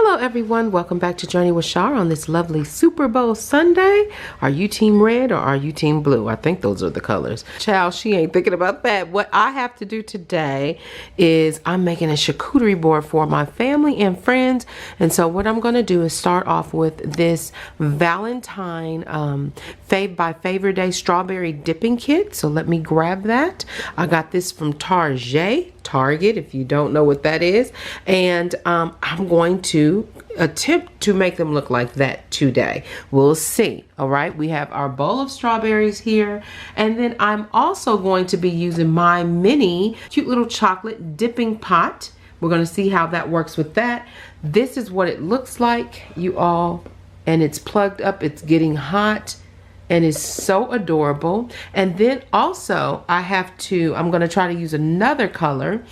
Hello everyone, welcome back to Journey with Shar on this lovely Super Bowl Sunday. Are you team red or are you team blue? I think those are the colors. Child, she ain't thinking about that. What I have to do today is I'm making a charcuterie board for my family and friends. And so what I'm gonna do is start off with this Valentine Fave by Favor Day strawberry dipping kit. So let me grab that. I got this from Target, if you don't know what that is. And I'm going to attempt to make them look like that today. We'll see. All right, we have our bowl of strawberries here, and then I'm also going to be using my mini cute little chocolate dipping pot. We're going to see how that works with that. This is what it looks like, you all, and it's plugged up. It's getting hot and is so adorable. And then also I'm gonna try to use another color,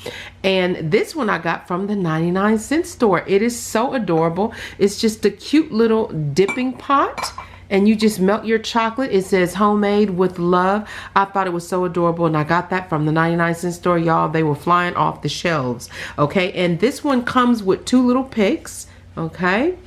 and this one I got from the 99-cent store. It is so adorable. It's just a cute little dipping pot, and you just melt your chocolate. It says homemade with love. I thought it was so adorable, and I got that from the 99-cent store, y'all. They were flying off the shelves. Okay, and this one comes with 2 little picks. Okay,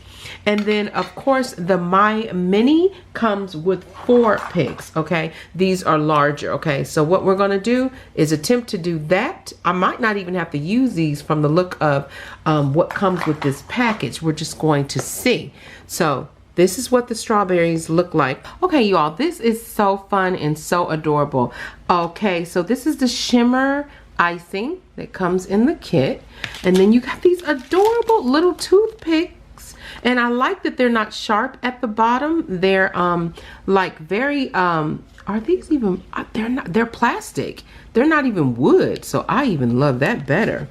and then of course the My Mini comes with 4 picks. Okay, these are larger. Okay, so what we're going to do is attempt to do that. I might not even have to use these from the look of what comes with this package. We're just going to see. So this is what the strawberries look like. Okay, you all, this is so fun and so adorable. Okay, so this is the shimmer icing that comes in the kit, and then you got these adorable little toothpicks. And I like that they're not sharp at the bottom. They're like very are these even, they're plastic. They're not even wood, so I even love that better.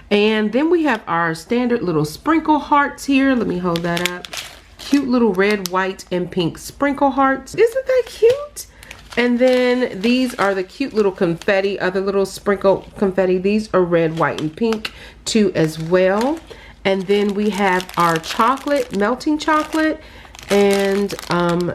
And then we have our standard little sprinkle hearts here. Let me hold that up. Cute little red, white, and pink sprinkle hearts. Isn't that cute? And then these are the cute little confetti, other little sprinkle confetti. These are red, white, and pink too as well. And then we have our chocolate, melting chocolate, and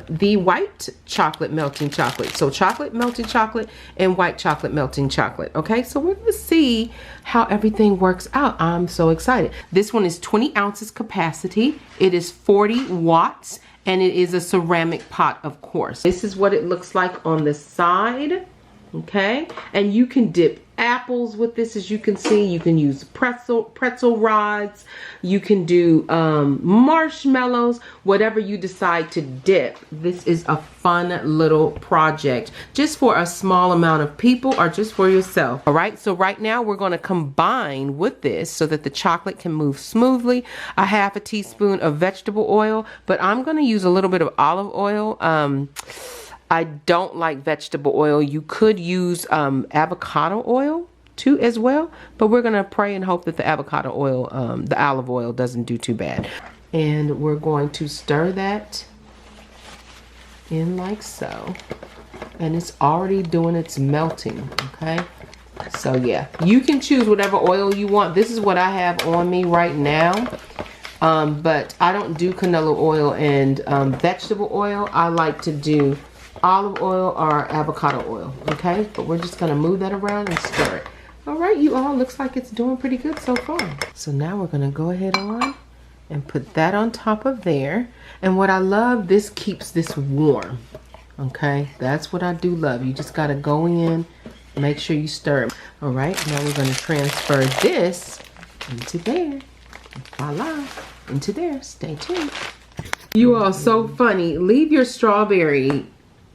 the white chocolate melting chocolate. So chocolate melting chocolate and white chocolate melting chocolate. Okay, so we're gonna see how everything works out. I'm so excited. This one is 20 ounces capacity. It is 40 watts, and it is a ceramic pot, of course. This is what it looks like on the side. Okay, and you can dip apples with this, as you can see. You can use pretzel rods. You can do marshmallows, whatever you decide to dip. This is a fun little project just for a small amount of people or just for yourself. All right, so right now we're going to combine with this so that the chocolate can move smoothly. A half a teaspoon of vegetable oil, but I'm going to use a little bit of olive oil. I don't like vegetable oil. You could use avocado oil too as well, but we're gonna pray and hope that the avocado oil, the olive oil doesn't do too bad. And we're going to stir that in like so. And it's already doing its melting, okay? So yeah, you can choose whatever oil you want. This is what I have on me right now. But I don't do canola oil and vegetable oil. I like to do olive oil or avocado oil. Okay, but we're just gonna move that around and stir it. All right, you all, looks like it's doing pretty good so far. So now we're gonna go ahead on and put that on top of there. And what I love, this keeps this warm. Okay, that's what I do love. You just gotta go in, make sure you stir it. All right, now we're gonna transfer this into there. Voila, into there. Stay tuned. You all, so funny. Leave your strawberry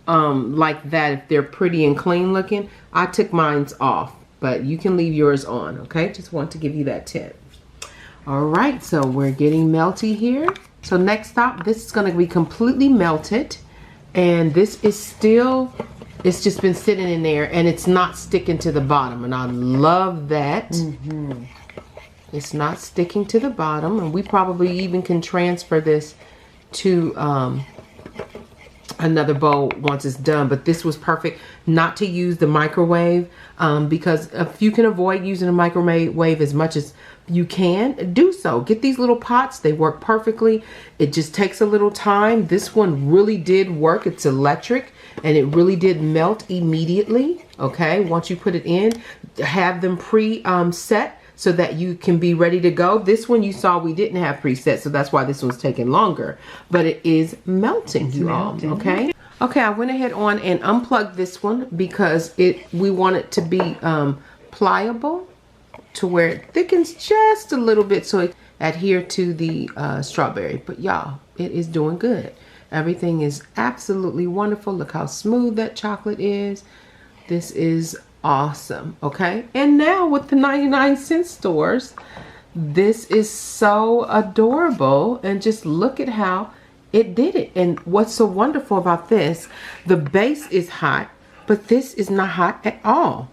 like that if they're pretty and clean looking. I took mine's off, but you can leave yours on. Okay, just want to give you that tip. All right, so we're getting melty here. So next stop, this is going to be completely melted, and this is still, it's just been sitting in there and it's not sticking to the bottom, and I love that. It's not sticking to the bottom, and we probably even can transfer this to another bowl once it's done. But this was perfect not to use the microwave, because if you can avoid using a microwave as much as you can, do so. Get these little pots, they work perfectly. It just takes a little time. This one really did work. It's electric, and it really did melt immediately. Okay, once you put it in, have them pre-set so that you can be ready to go. This one you saw we didn't have preset, so that's why this one's taking longer. But it is melting, you all, okay? Okay, I went ahead on and unplugged this one because we want it to be pliable to where it thickens just a little bit so it adhere to the strawberry. But y'all, it is doing good. Everything is absolutely wonderful. Look how smooth that chocolate is. This is awesome, okay? And now with the 99-cent stores, this is so adorable. And just look at how it did it. And what's so wonderful about this, the base is hot, but this is not hot at all.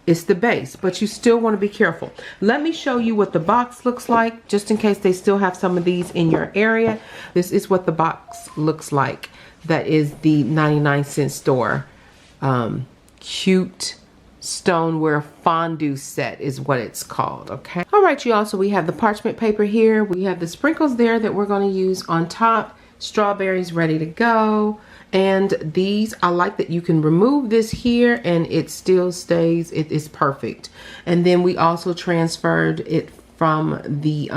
It's the base, but you still want to be careful. Let me show you what the box looks like, just in case they still have some of these in your area. This is what the box looks like. That is the 99-cent store cute stoneware fondue set is what it's called, okay? All right, y'all, so we have the parchment paper here. We have the sprinkles there that we're going to use on top. Strawberries ready to go. And these, I like that you can remove this here and it still stays, it is perfect. And then we also transferred it from the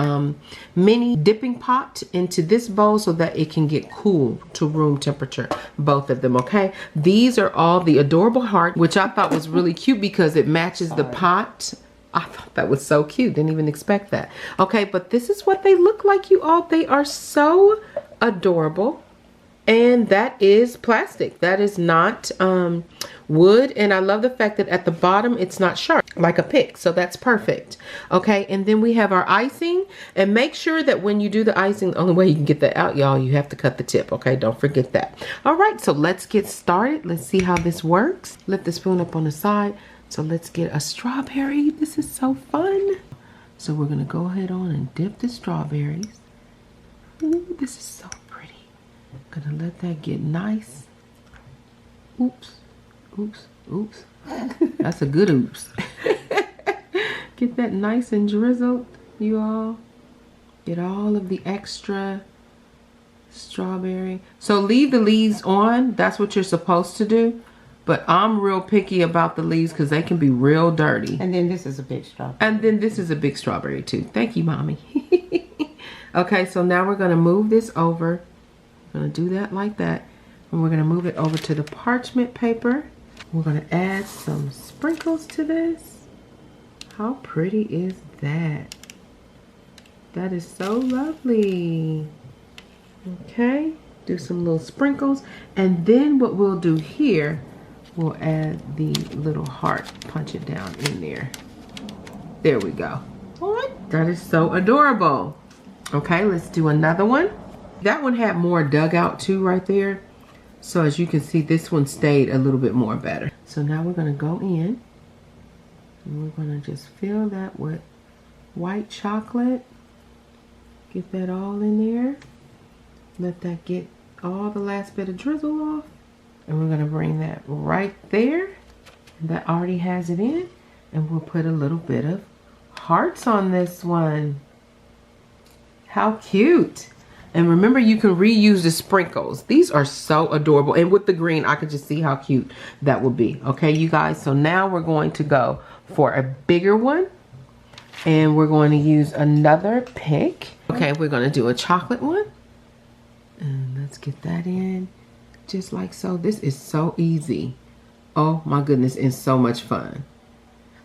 mini dipping pot into this bowl so that it can get cool to room temperature, both of them, okay? These are all the adorable heart, which I thought was really cute because it matches the pot. I thought that was so cute, didn't even expect that. Okay, but this is what they look like, you all. They are so adorable. And that is plastic. That is not wood. And I love the fact that at the bottom it's not sharp like a pick. So that's perfect. Okay, and then we have our icing. And make sure that when you do the icing, the only way you can get that out, y'all, you have to cut the tip. Okay, don't forget that. All right, so let's get started. Let's see how this works. Lift the spoon up on the side. So let's get a strawberry. This is so fun. So we're going to go ahead on and dip the strawberries. Ooh, this is so pretty. Gonna let that get nice. Oops, oops, oops. That's a good oops. Get that nice and drizzled, you all. Get all of the extra strawberry. So leave the leaves on. That's what you're supposed to do. But I'm real picky about the leaves because they can be real dirty. And then this is a big strawberry. And then this is a big strawberry too. Thank you, Mommy. Okay, so now we're gonna move this over. We're gonna do that like that. And we're gonna move it over to the parchment paper. We're gonna add some sprinkles to this. How pretty is that? That is so lovely. Okay, do some little sprinkles. And then what we'll do here, we'll add the little heart, punch it down in there. There we go. What? That is so adorable. Okay, let's do another one. That one had more dug out too right there. So as you can see, this one stayed a little bit more better. So now we're gonna go in and we're gonna just fill that with white chocolate. Get that all in there. Let that get all the last bit of drizzle off. And we're gonna bring that right there. That already has it in. And we'll put a little bit of hearts on this one. How cute. And remember, you can reuse the sprinkles. These are so adorable. And with the green, I could just see how cute that will be. Okay, you guys. So now we're going to go for a bigger one. And we're going to use another pick. Okay, we're going to do a chocolate one. And let's get that in. Just like so. This is so easy. Oh my goodness, it's so much fun.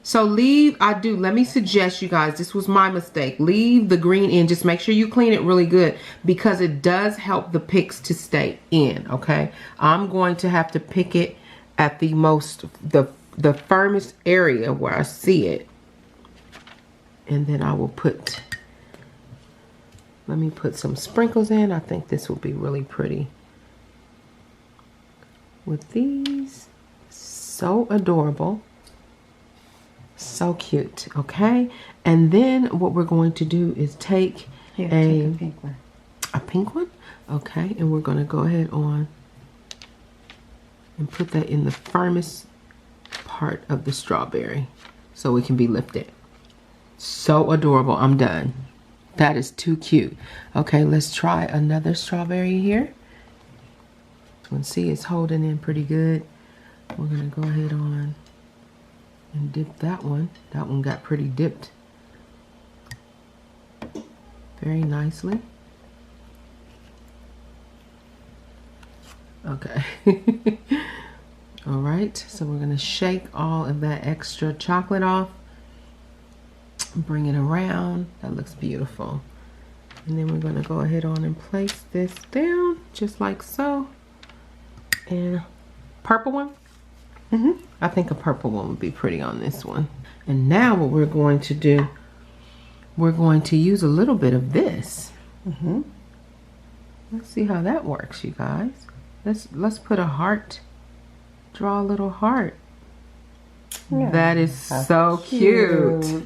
So let me suggest, you guys, this was my mistake. Leave the green in. Just make sure you clean it really good because it does help the picks to stay in, okay? I'm going to have to pick it at the the firmest area where I see it. And then I will let me put some sprinkles in. I think this will be really pretty. With these, so adorable. So cute, okay? And then what we're going to do is take a pink one. A pink one? Okay, and we're gonna go ahead on and put that in the firmest part of the strawberry so it can be lifted. So adorable. I'm done. That is too cute. Okay, let's try another strawberry here. You can see it's holding in pretty good. We're gonna go ahead on and dip that one. That one got pretty dipped very nicely. Okay. All right, so we're gonna shake all of that extra chocolate off. Bring it around. That looks beautiful. And then we're gonna go ahead on and place this down just like so. And purple one? I think a purple one would be pretty on this one. And now what we're going to do, we're going to use a little bit of this. Let's see how that works, you guys. Let's put a heart. Draw a little heart. Yeah, that is so cute.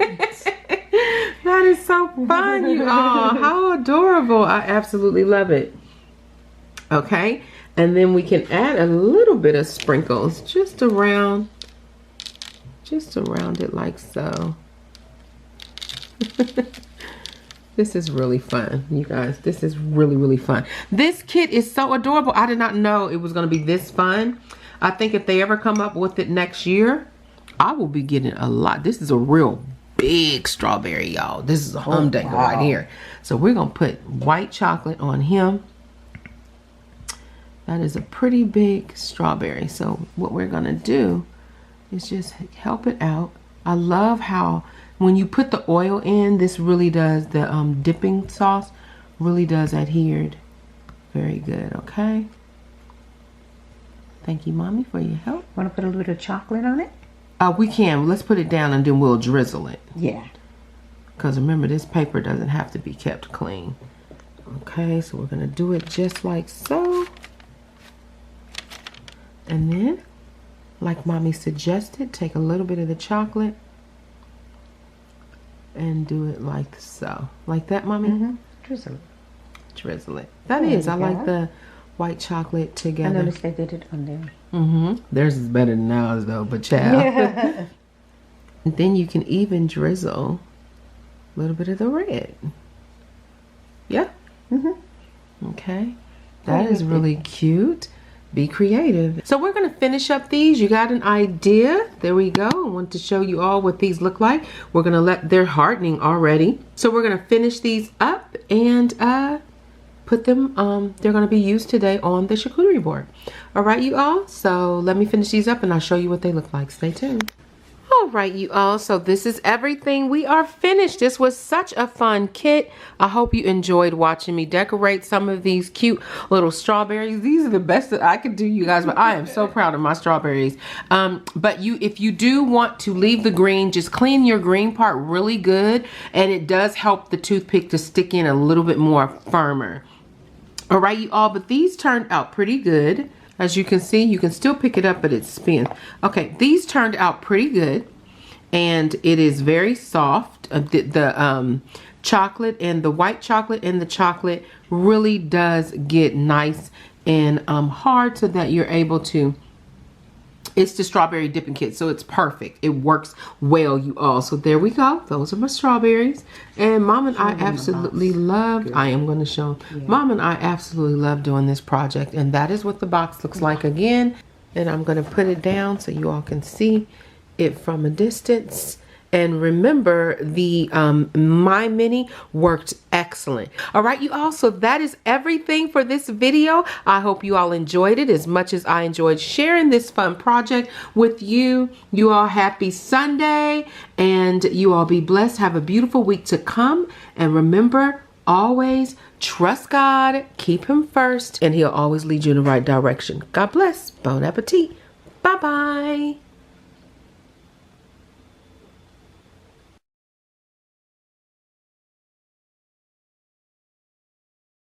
That is so fun, you all. How adorable. I absolutely love it. Okay, and then we can add a little bit of sprinkles just around it like so. This is really fun, you guys. This is really, really fun. This kit is so adorable. I did not know it was going to be this fun. I think if they ever come up with it next year, I will be getting a lot. This is a real big strawberry, y'all. This is a humdinger right here. So we're going to put white chocolate on him. That is a pretty big strawberry. So what we're going to do is just help it out. I love how when you put the oil in, this really does, the dipping sauce really does adhere. Very good, okay? Thank you, Mommy, for your help. Want to put a little bit of chocolate on it? We can. Let's put it down and then we'll drizzle it. Yeah. Because remember, this paper doesn't have to be kept clean. Okay, so we're going to do it just like so. And then, like Mommy suggested, take a little bit of the chocolate and do it like so. Like that, Mommy? Drizzle it. Drizzle it. That is, I like the white chocolate together. I noticed they did it on there. Theirs is better than ours though, but child. Yeah. Then you can even drizzle a little bit of the red. Yeah. Okay. That is really cute. Be creative. So we're going to finish up these. You got an idea? There we go. I want to show you all what these look like. We're going to they're hardening already. So we're going to finish these up and put them, they're going to be used today on the charcuterie board. All right, you all. So let me finish these up and I'll show you what they look like. Stay tuned. All right, you all. So this is everything. We are finished. This was such a fun kit. I hope you enjoyed watching me decorate some of these cute little strawberries. These are the best that I could do, you guys, but I am so proud of my strawberries. But if you do want to leave the green, just clean your green part really good, and it does help the toothpick to stick in a little bit more firmer. All right, you all, but these turned out pretty good. As you can see, you can still pick it up, but it spins. Okay, these turned out pretty good, and it is very soft. The chocolate and the white chocolate and the chocolate really does get nice and hard so that you're able to. It's the strawberry dipping kit, so it's perfect. It works well, you all. So there we go. Those are my strawberries. And Mom and I absolutely loved, I am going to show them. Mom and I absolutely love doing this project. And that is what the box looks like again. And I'm going to put it down so you all can see it from a distance. And remember, the My Mini worked excellent. All right, you all, so that is everything for this video. I hope you all enjoyed it as much as I enjoyed sharing this fun project with you. You all happy Sunday, and you all be blessed. Have a beautiful week to come. And remember, always trust God, keep Him first, and He'll always lead you in the right direction. God bless. Bon appetit. Bye-bye.